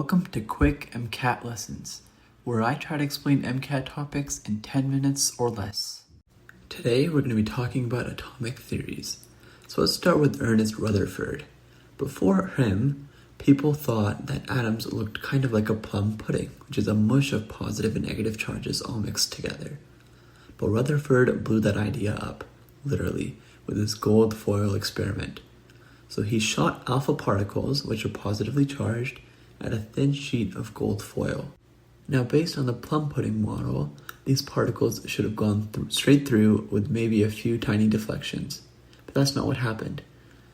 Welcome to Quick MCAT Lessons, where I try to explain MCAT topics in 10 minutes or less. Today we're going to be talking about atomic theories. So let's start with Ernest Rutherford. Before him, people thought that atoms looked kind of like a plum pudding, which is a mush of positive and negative charges all mixed together. But Rutherford blew that idea up, literally, with his gold foil experiment. So he shot alpha particles, which are positively charged, at a thin sheet of gold foil. Now, based on the plum pudding model, these particles should have gone straight through with maybe a few tiny deflections. But that's not what happened.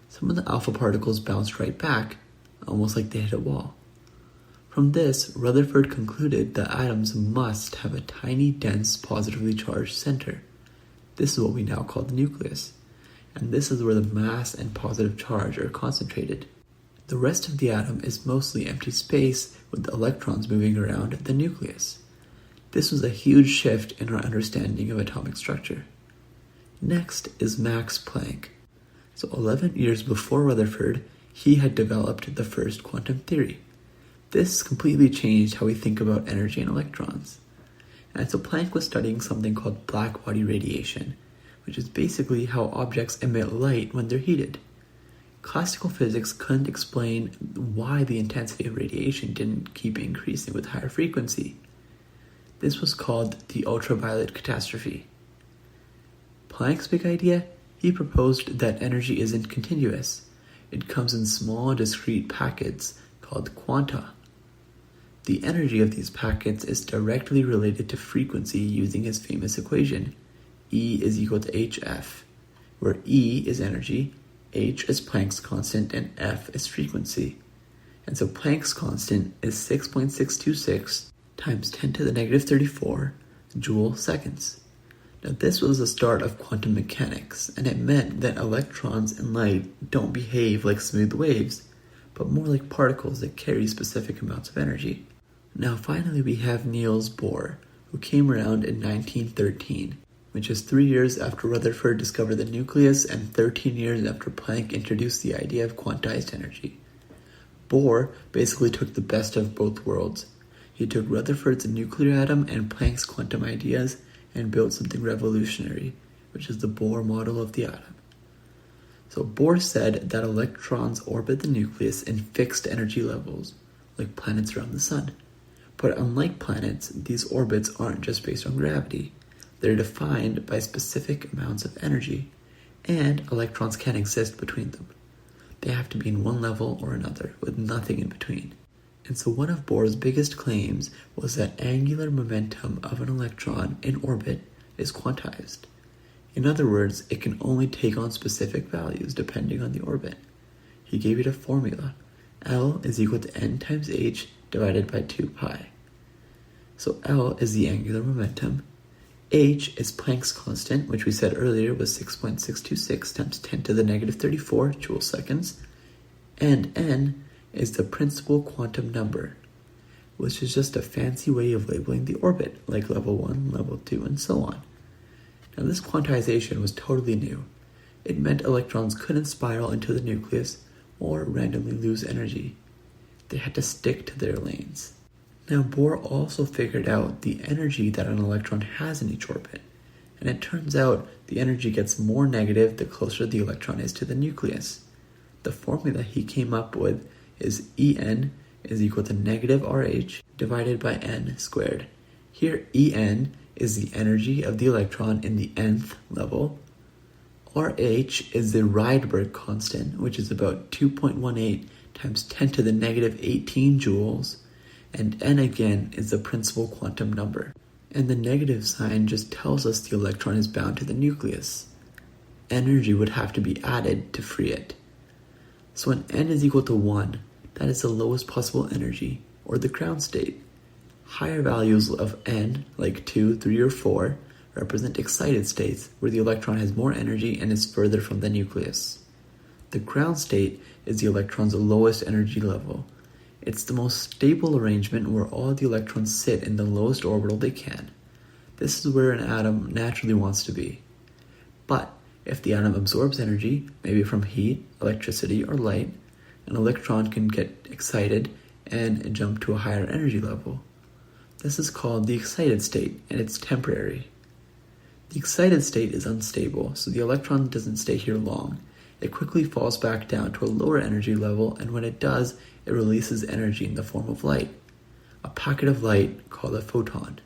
Some of the alpha particles bounced right back, almost like they hit a wall. From this, Rutherford concluded that atoms must have a tiny, dense, positively charged center. This is what we now call the nucleus. And this is where the mass and positive charge are concentrated. The rest of the atom is mostly empty space with the electrons moving around the nucleus. This was a huge shift in our understanding of atomic structure. Next is Max Planck. So 11 years before Rutherford, he had developed the first quantum theory. This completely changed how we think about energy and electrons. And so Planck was studying something called black body radiation, which is basically how objects emit light when they're heated. Classical physics couldn't explain why the intensity of radiation didn't keep increasing with higher frequency. This was called the ultraviolet catastrophe. Planck's big idea? He proposed that energy isn't continuous. It comes in small, discrete packets called quanta. The energy of these packets is directly related to frequency using his famous equation, E is equal to hf, where E is energy, h is Planck's constant, and f is frequency. And so Planck's constant is 6.626 times 10 to the negative 34 joule seconds. Now this was the start of quantum mechanics, and it meant that electrons and light don't behave like smooth waves, but more like particles that carry specific amounts of energy. Now finally we have Niels Bohr, who came around in 1913. Which is 3 years after Rutherford discovered the nucleus and 13 years after Planck introduced the idea of quantized energy. Bohr basically took the best of both worlds. He took Rutherford's nuclear atom and Planck's quantum ideas and built something revolutionary, which is the Bohr model of the atom. So Bohr said that electrons orbit the nucleus in fixed energy levels, like planets around the sun. But unlike planets, these orbits aren't just based on gravity. They're defined by specific amounts of energy, and electrons can't exist between them. They have to be in one level or another, with nothing in between. And so one of Bohr's biggest claims was that angular momentum of an electron in orbit is quantized. In other words, it can only take on specific values depending on the orbit. He gave it a formula. L is equal to n times h divided by 2 pi. So L is the angular momentum, h is Planck's constant, which we said earlier was 6.626 times 10 to the negative 34 joule seconds, and n is the principal quantum number, which is just a fancy way of labeling the orbit, like level 1, level 2, and so on. Now this quantization was totally new. It meant electrons couldn't spiral into the nucleus or randomly lose energy. They had to stick to their lanes. Now Bohr also figured out the energy that an electron has in each orbit, and it turns out the energy gets more negative the closer the electron is to the nucleus. The formula he came up with is En is equal to negative RH divided by n squared. Here En is the energy of the electron in the nth level. RH is the Rydberg constant, which is about 2.18 times 10 to the negative 18 joules. And n again is the principal quantum number. And the negative sign just tells us the electron is bound to the nucleus. Energy would have to be added to free it. So when n is equal to 1, that is the lowest possible energy, or the ground state. Higher values of n, like 2, 3, or 4, represent excited states where the electron has more energy and is further from the nucleus. The ground state is the electron's lowest energy level. It's the most stable arrangement where all the electrons sit in the lowest orbital they can. This is where an atom naturally wants to be. But if the atom absorbs energy, maybe from heat, electricity, or light, an electron can get excited and jump to a higher energy level. This is called the excited state, and it's temporary. The excited state is unstable, so the electron doesn't stay here long. It quickly falls back down to a lower energy level, and when it does, it releases energy in the form of light, a packet of light called a photon.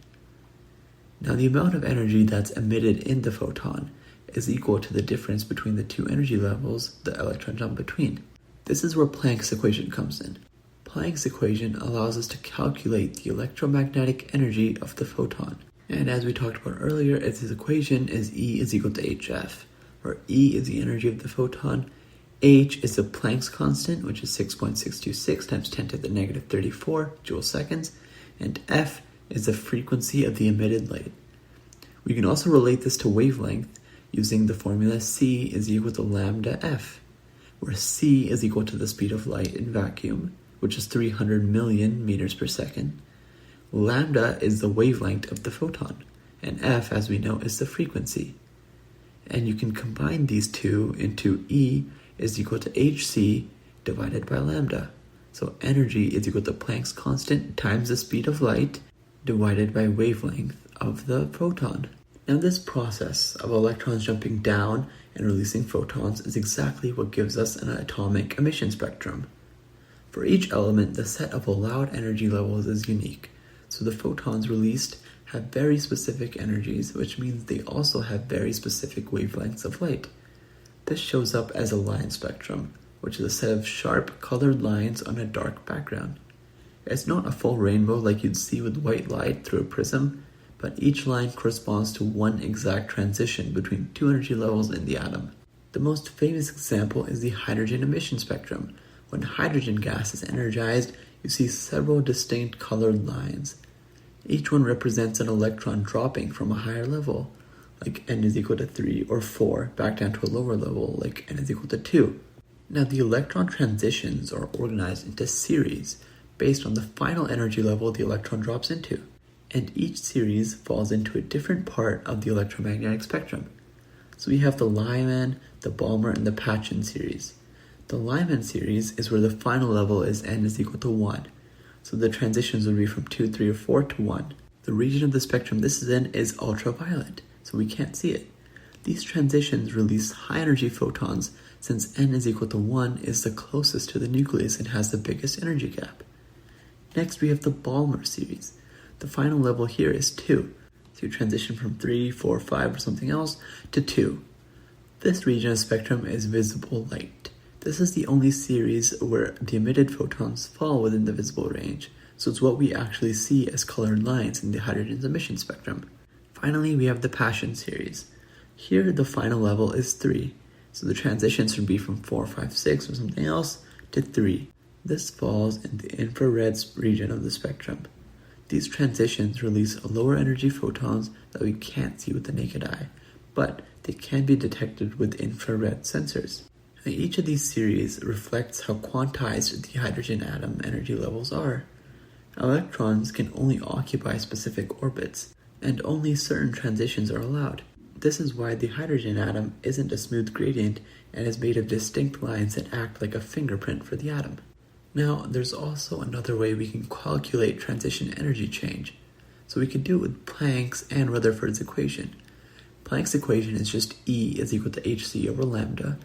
Now, the amount of energy that's emitted in the photon is equal to the difference between the two energy levels the electron jump between. This is where Planck's equation comes in. Planck's equation allows us to calculate the electromagnetic energy of the photon. And as we talked about earlier, its equation is E is equal to hf, where E is the energy of the photon, h is the Planck's constant, which is 6.626 times 10 to the negative 34 joule seconds, and f is the frequency of the emitted light. We can also relate this to wavelength using the formula c is equal to lambda f, where c is equal to the speed of light in vacuum, which is 300 million meters per second. Lambda is the wavelength of the photon, and f, as we know, is the frequency. And you can combine these two into E is equal to hc divided by lambda. So energy is equal to Planck's constant times the speed of light divided by wavelength of the photon. Now, this process of electrons jumping down and releasing photons is exactly what gives us an atomic emission spectrum. For each element, the set of allowed energy levels is unique. So the photons released have very specific energies, which means they also have very specific wavelengths of light. This shows up as a line spectrum, which is a set of sharp colored lines on a dark background. It's not a full rainbow like you'd see with white light through a prism, but each line corresponds to one exact transition between two energy levels in the atom. The most famous example is the hydrogen emission spectrum. When hydrogen gas is energized, you see several distinct colored lines. Each one represents an electron dropping from a higher level, like n is equal to 3 or 4, back down to a lower level, like n is equal to 2. Now, the electron transitions are organized into series based on the final energy level the electron drops into, and each series falls into a different part of the electromagnetic spectrum. So we have the Lyman, the Balmer, and the Paschen series. The Lyman series is where the final level is n is equal to 1. So the transitions would be from 2, 3, or 4 to 1. The region of the spectrum this is in is ultraviolet, so we can't see it. These transitions release high energy photons since n is equal to 1 is the closest to the nucleus and has the biggest energy gap. Next, we have the Balmer series. The final level here is 2. So you transition from 3, 4, 5, or something else to 2. This region of spectrum is visible light. This is the only series where the emitted photons fall within the visible range, so it's what we actually see as colored lines in the hydrogen's emission spectrum. Finally, we have the Paschen series. Here, the final level is 3, so the transitions would be from 4, 5, 6, or something else to 3. This falls in the infrared region of the spectrum. These transitions release lower energy photons that we can't see with the naked eye, but they can be detected with infrared sensors. Now, each of these series reflects how quantized the hydrogen atom energy levels are. Electrons can only occupy specific orbits, and only certain transitions are allowed. This is why the hydrogen atom isn't a smooth gradient and is made of distinct lines that act like a fingerprint for the atom. Now, there's also another way we can calculate transition energy change. So we can do it with Planck's and Rutherford's equation. Planck's equation is just E is equal to hc over lambda,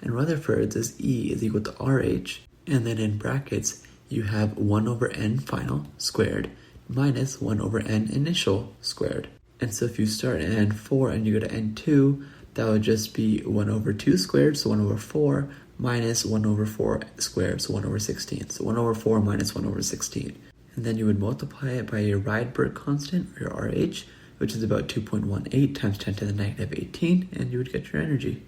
and Rutherford's is E is equal to RH, and then in brackets you have 1 over n final squared minus 1 over n initial squared. And so if you start at n4 and you go to n2, that would just be 1 over 2 squared, so 1 over 4, minus 1 over 4 squared, so 1 over 16. So 1 over 4 minus 1 over 16. And then you would multiply it by your Rydberg constant, or your RH, which is about 2.18 times 10 to the negative 18, and you would get your energy.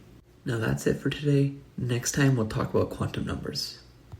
Now that's it for today. Next time we'll talk about quantum numbers.